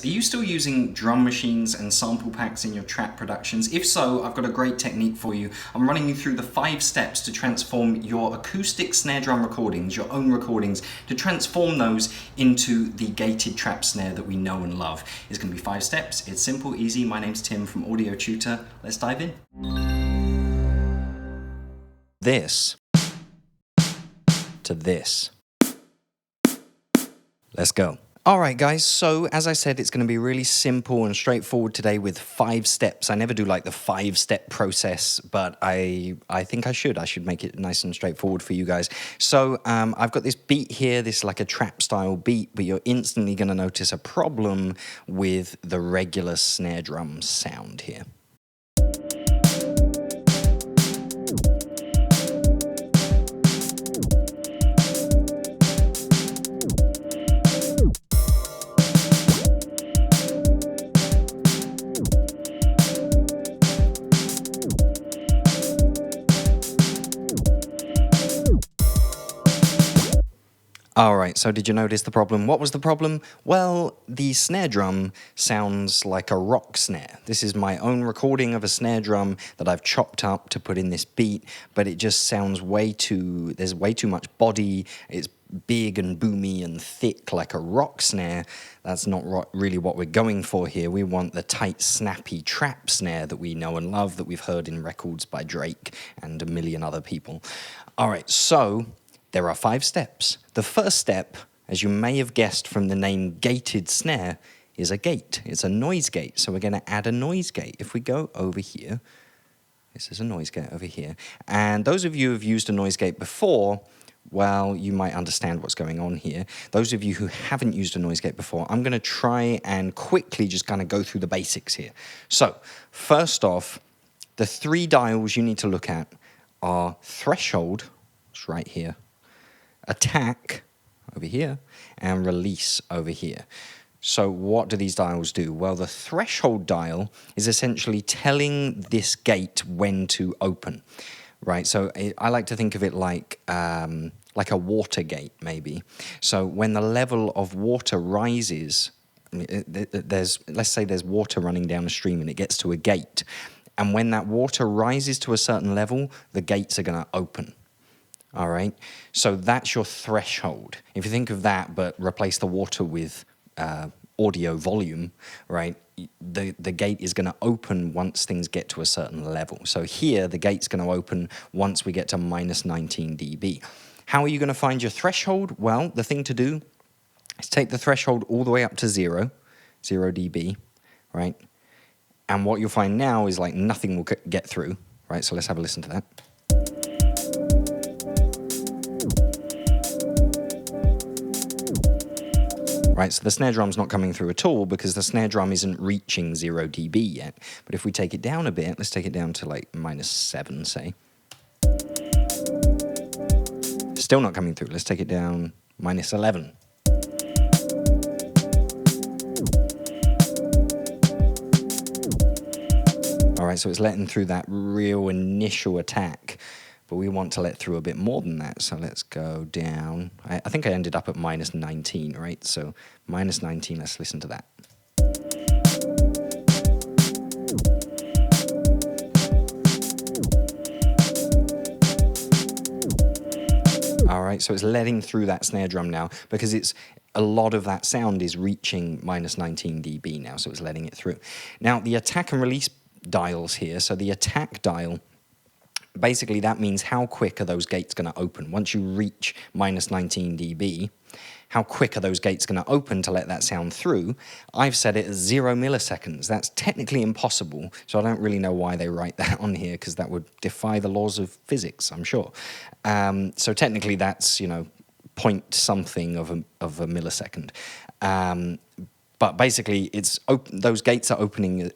Are you still using drum machines and sample packs in your track productions? If so, I've got a great technique for you. I'm running you through the 5 steps to transform your acoustic snare drum recordings, your own recordings, to transform those into the gated trap snare that we know and love. It's going to be 5 steps. It's simple, easy. My name's Tim from Audio Tutor. Let's dive in. This to this. Let's go. Alright guys, so as I said, it's going to be really simple and straightforward today with 5 steps. I never do like the 5-step process, but I think I should. I should make it nice and straightforward for you guys. So I've got this beat here, this is like a trap style beat, but you're instantly going to notice a problem with the regular snare drum sound here. Alright, so did you notice the problem? What was the problem? Well, the snare drum sounds like a rock snare. This is my own recording of a snare drum that I've chopped up to put in this beat, but it just sounds there's way too much body. It's big and boomy and thick like a rock snare. That's not really what we're going for here. We want the tight, snappy trap snare that we know and love, that we've heard in records by Drake and a million other people. Alright, so there are 5 steps. The first step, as you may have guessed from the name gated snare, is a gate. It's a noise gate. So we're going to add a noise gate. If we go over here, this is a noise gate over here. And those of you who have used a noise gate before, well, you might understand what's going on here. Those of you who haven't used a noise gate before, I'm going to try and quickly just kind of go through the basics here. So first off, the 3 dials you need to look at are threshold, it's right here, attack over here, and release over here. So what do these dials do? Well, the threshold dial is essentially telling this gate when to open, right? So I like to think of it like a water gate, maybe. So when the level of water rises, let's say there's water running down a stream and it gets to a gate, and when that water rises to a certain level, the gates are going to open. All right, so that's your threshold. If you think of that, but replace the water with audio volume, right, the gate is going to open once things get to a certain level. So here, the gate's going to open once we get to minus 19 dB. How are you going to find your threshold? Well, the thing to do is take the threshold all the way up to 0 dB, right? And what you'll find now is like nothing will get through, right? So let's have a listen to that. Right, so the snare drum's not coming through at all because the snare drum isn't reaching 0 dB yet. But if we take it down a bit, let's take it down to like -7, say. Still not coming through. Let's take it down -11. All right, so it's letting through that real initial attack, but we want to let through a bit more than that. So let's go down. I think I ended up at -19, right? So -19, let's listen to that. All right, so it's letting through that snare drum now because a lot of that sound is reaching -19 dB now, so it's letting it through. Now, the attack and release dials here, so the attack dial, basically that means how quick are those gates going to open. Once you reach -19 dB, how quick are those gates going to open to let that sound through? I've set it as 0 milliseconds. That's technically impossible, so I don't really know why they write that on here, because that would defy the laws of physics, I'm sure. So technically that's, point something of a millisecond. But basically those gates are opening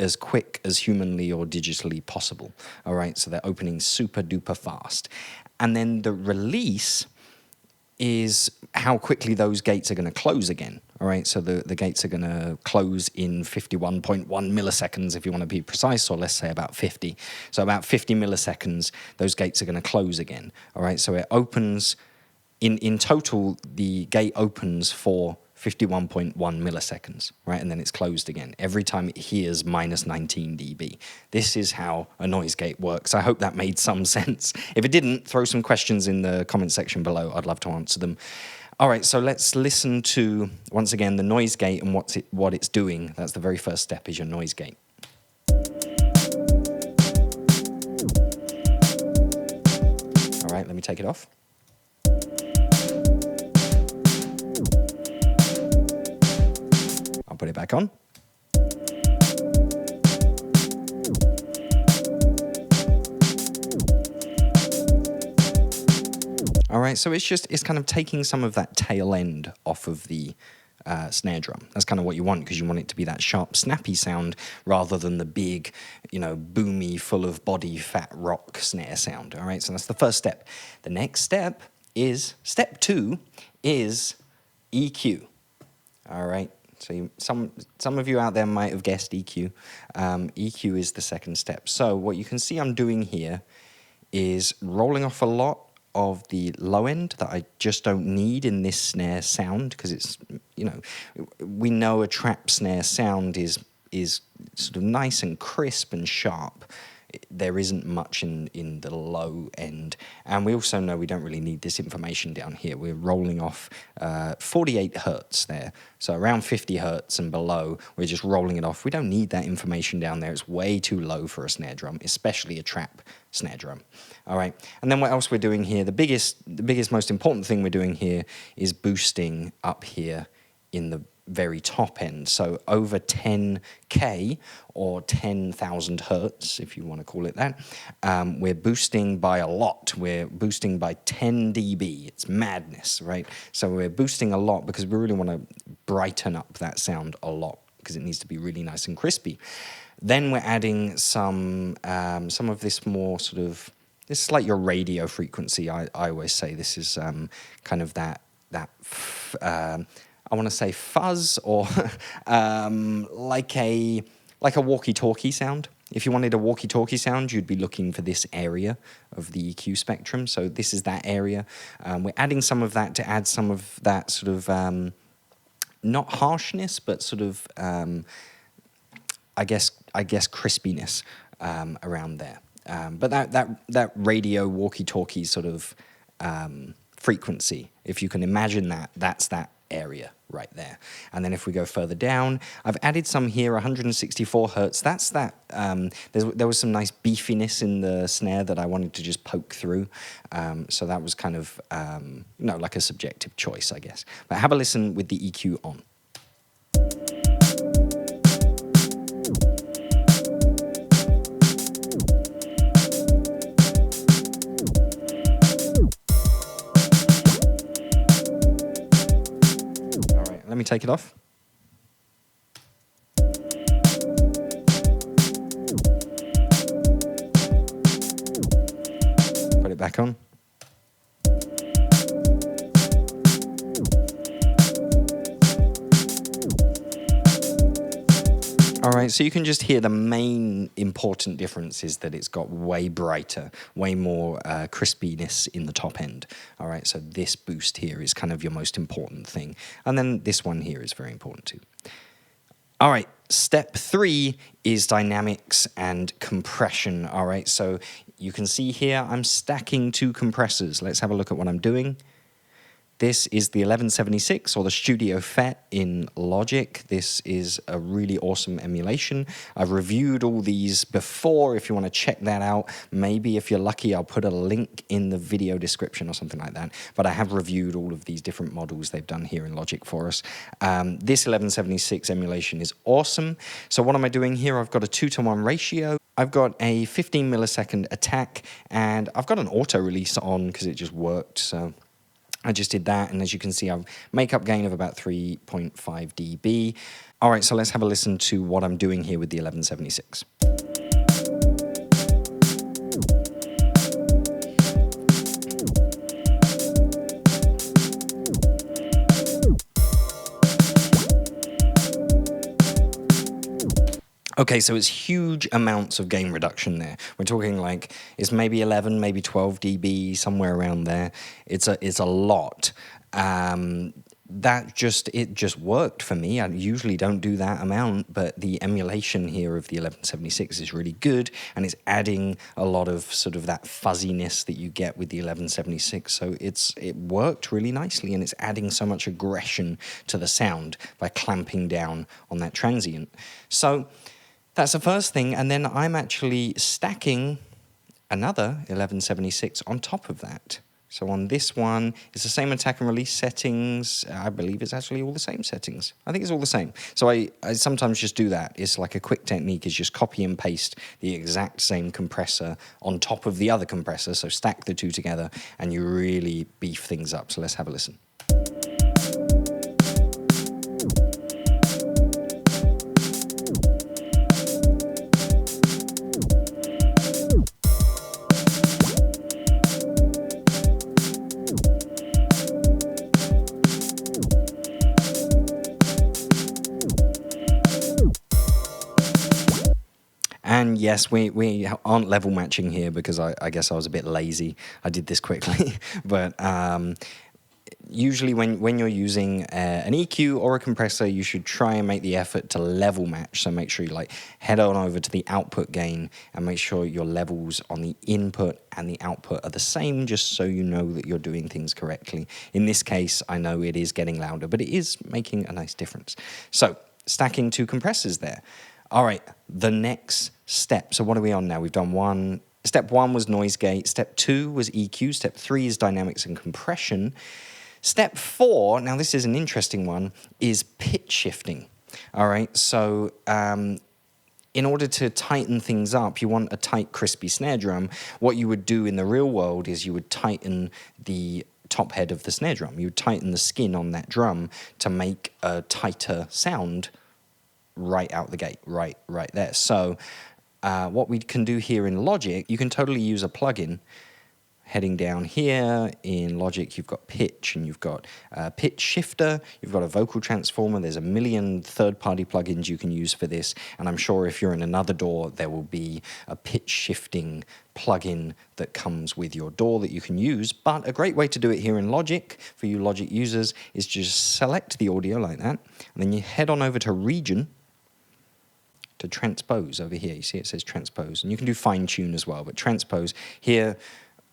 as quick as humanly or digitally possible. All right, so they're opening super duper fast. And then the release is how quickly those gates are going to close again. All right, so the gates are going to close in 51.1 milliseconds, if you want to be precise, or let's say about 50. So about 50 milliseconds, those gates are going to close again. All right, so it opens, in total, the gate opens for 51.1 milliseconds, right? And then it's closed again every time it hears minus 19 dB. This is how a noise gate works. I hope that made some sense. If it didn't, throw some questions in the comment section below. I'd love to answer them. All right, so let's listen to, once again, the noise gate and what it's doing. That's the very first step, is your noise gate. All right, let me take it off. I'll put it back on. All right, so it's kind of taking some of that tail end off of the snare drum. That's kind of what you want, because you want it to be that sharp, snappy sound rather than the big, boomy, full of body fat rock snare sound. All right, so that's the first step. The next step is, step 2 is EQ. All right. So some of you out there might have guessed EQ. EQ is the second step. So what you can see I'm doing here is rolling off a lot of the low end that I just don't need in this snare sound, because it's, we know a trap snare sound is sort of nice and crisp and sharp. There isn't much in the low end. And we also know we don't really need this information down here. We're rolling off 48 hertz there. So around 50 hertz and below, we're just rolling it off. We don't need that information down there. It's way too low for a snare drum, especially a trap snare drum. All right. And then what else we're doing here? The biggest, most important thing we're doing here is boosting up here in the very top end. So over 10K or 10,000 hertz, if you want to call it that, we're boosting by a lot. We're boosting by 10 dB. It's madness, right? So we're boosting a lot because we really want to brighten up that sound a lot, because it needs to be really nice and crispy. Then we're adding some of this more sort of, this is like your radio frequency. I always say this is kind of that I want to say fuzz, or like a walkie-talkie sound. If you wanted a walkie-talkie sound, you'd be looking for this area of the EQ spectrum. So this is that area. We're adding some of that to add some of that sort of, not harshness, but sort of, I guess crispiness around there. But that radio walkie-talkie sort of frequency, if you can imagine that, that's that area right there. And then if we go further down, I've added some here, 164 hertz. That's that. There was some nice beefiness in the snare that I wanted to just poke through. So that was kind of, like a subjective choice, I guess. But have a listen with the EQ on. Let me take it off. Put it back on. All right, so you can just hear the main important difference is that it's got way brighter, way more crispiness in the top end. All right, so this boost here is kind of your most important thing. And then this one here is very important too. All right, step 3 is dynamics and compression. All right, so you can see here I'm stacking 2 compressors. Let's have a look at what I'm doing. This is the 1176, or the Studio FET in Logic. This is a really awesome emulation. I've reviewed all these before. If you want to check that out, maybe if you're lucky, I'll put a link in the video description or something like that. But I have reviewed all of these different models they've done here in Logic for us. This 1176 emulation is awesome. So what am I doing here? I've got a 2:1 ratio. I've got a 15 millisecond attack, and I've got an auto release on because it just worked. So I just did that, and as you can see, I've makeup gain of about 3.5 dB. All right, so let's have a listen to what I'm doing here with the 1176. Okay, so it's huge amounts of gain reduction there. We're talking like it's maybe 11, maybe 12 dB, somewhere around there. It's a lot. it just worked for me. I usually don't do that amount, but the emulation here of the 1176 is really good, and it's adding a lot of sort of that fuzziness that you get with the 1176. So it worked really nicely, and it's adding so much aggression to the sound by clamping down on that transient. So that's the first thing, and then I'm actually stacking another 1176 on top of that. So on this one, it's the same attack and release settings. I believe it's actually all the same settings. I think it's all the same. So I sometimes just do that. It's like a quick technique is just copy and paste the exact same compressor on top of the other compressor. So stack the two together and you really beef things up. So let's have a listen. And yes, we aren't level matching here because I guess I was a bit lazy. I did this quickly. But usually when you're using an EQ or a compressor, you should try and make the effort to level match. So make sure you like head on over to the output gain and make sure your levels on the input and the output are the same, just so you know that you're doing things correctly. In this case, I know it is getting louder, but it is making a nice difference. So stacking two compressors there. All right, the next step. So what are we on now? We've done one. Step one was noise gate. Step two was EQ. Step three is dynamics and compression. Step four, now this is an interesting one, is pitch shifting. All right, so in order to tighten things up, you want a tight, crispy snare drum. What you would do in the real world is you would tighten the top head of the snare drum. You would tighten the skin on that drum to make a tighter sound right out the gate, right there. So what we can do here in Logic, you can totally use a plugin. Heading down here in Logic, you've got pitch and you've got pitch shifter, you've got a vocal transformer. There's a million third-party plugins you can use for this, and I'm sure if you're in another DAW, there will be a pitch shifting plugin that comes with your DAW that you can use. But a great way to do it here in Logic, for you Logic users, is just select the audio like that, and then you head on over to Region, to transpose over here. You see it says transpose, and you can do fine tune as well, but transpose here,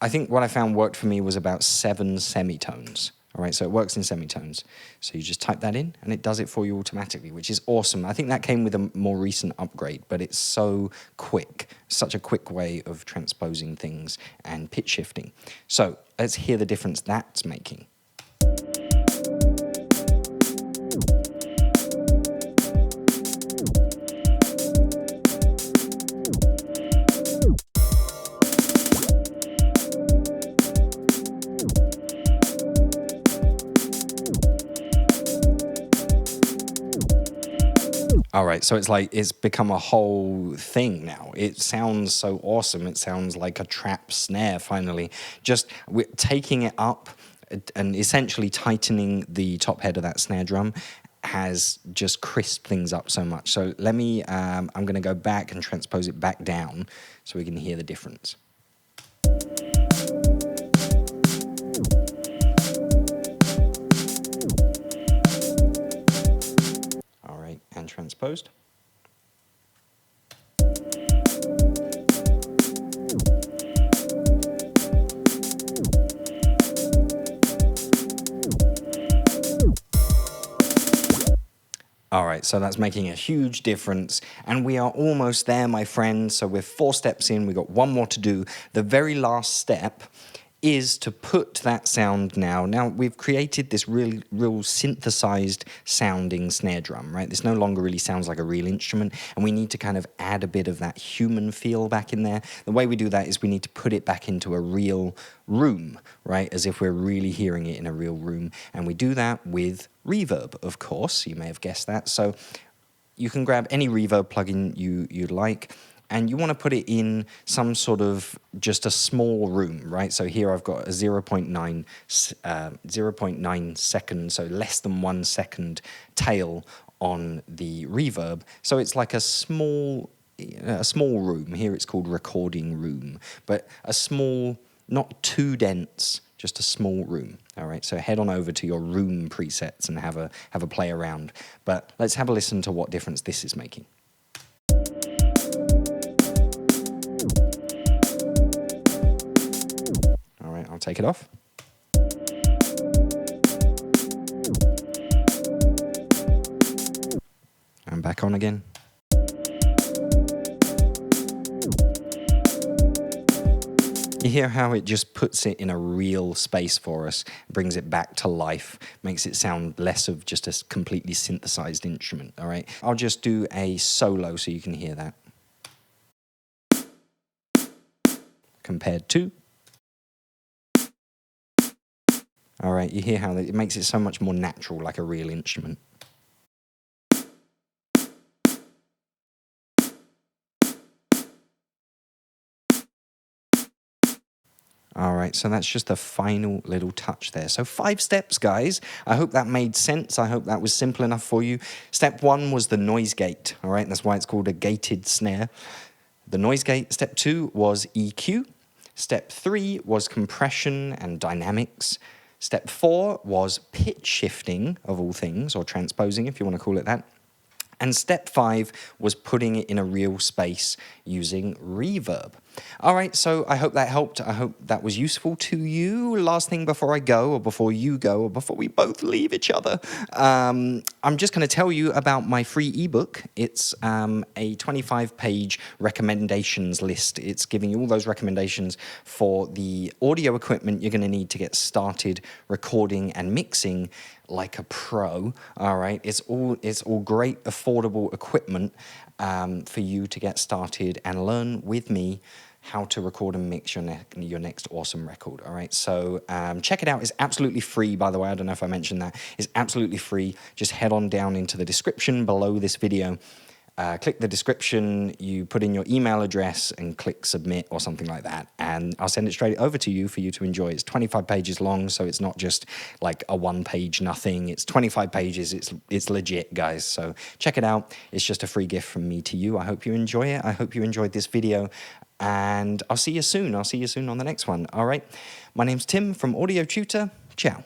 I think what I found worked for me was about 7 semitones. All right, so it works in semitones. So you just type that in and it does it for you automatically, which is awesome. I think that came with a more recent upgrade, but it's so quick, such a quick way of transposing things and pitch shifting. So let's hear the difference that's making. All right, so it's become a whole thing now. It sounds so awesome. It sounds like a trap snare finally. Just we're taking it up and essentially tightening the top head of that snare drum has just crisped things up so much. So let me, I'm going to go back and transpose it back down so we can hear the difference. And transposed. All right, so that's making a huge difference, and we are almost there, my friends. So we're 4 steps in, we've got one more to do. The very last step is to put that sound now. Now, we've created this real synthesized sounding snare drum, right? This no longer really sounds like a real instrument, and we need to kind of add a bit of that human feel back in there. The way we do that is we need to put it back into a real room, right? As if we're really hearing it in a real room, and we do that with Reverb, of course. You may have guessed that. So you can grab any Reverb plugin you'd like, and you want to put it in some sort of just a small room, right? So here I've got a 0.9 second, so less than 1 second tail on the reverb. So it's like a small room. Here it's called recording room, but a small, not too dense just a small room. All right, so head on over to your room presets and have a play around. But let's have a listen to what difference this is making. All right, I'll take it off. And back on again. You hear how it just puts it in a real space for us, brings it back to life, makes it sound less of just a completely synthesized instrument, all right? I'll just do a solo so you can hear that. Compared to. All right, you hear how it makes it so much more natural, like a real instrument. All right, so that's just the final little touch there. So 5 steps, guys. I hope that made sense. I hope that was simple enough for you. Step 1 was the noise gate, all right? That's why it's called a gated snare. The noise gate. Step 2 was EQ. Step 3 was compression and dynamics. Step 4 was pitch shifting, of all things, or transposing, if you want to call it that. And step 5 was putting it in a real space using reverb. All right, so I hope that helped. I hope that was useful to you. Last thing before I go, or before you go, or before we both leave each other, I'm just going to tell you about my free ebook. It's a 25-page recommendations list. It's giving you all those recommendations for the audio equipment you're going to need to get started recording and mixing like a pro. All right, it's all great, affordable equipment for you to get started and learn with me how to record and mix your next awesome record. All right, so check it out. It's absolutely free, by the way. I don't know if I mentioned that. It's absolutely free. Just head on down into the description below this video. Click the description, you put in your email address and click submit or something like that, and I'll send it straight over to you for you to enjoy. It's 25 pages long, so it's not just like a one-page nothing. It's 25 pages. It's legit, guys. So check it out. It's just a free gift from me to you. I hope you enjoy it. I hope you enjoyed this video, and I'll see you soon. I'll see you soon on the next one. All right. My name's Tim from Audio Tutor. Ciao.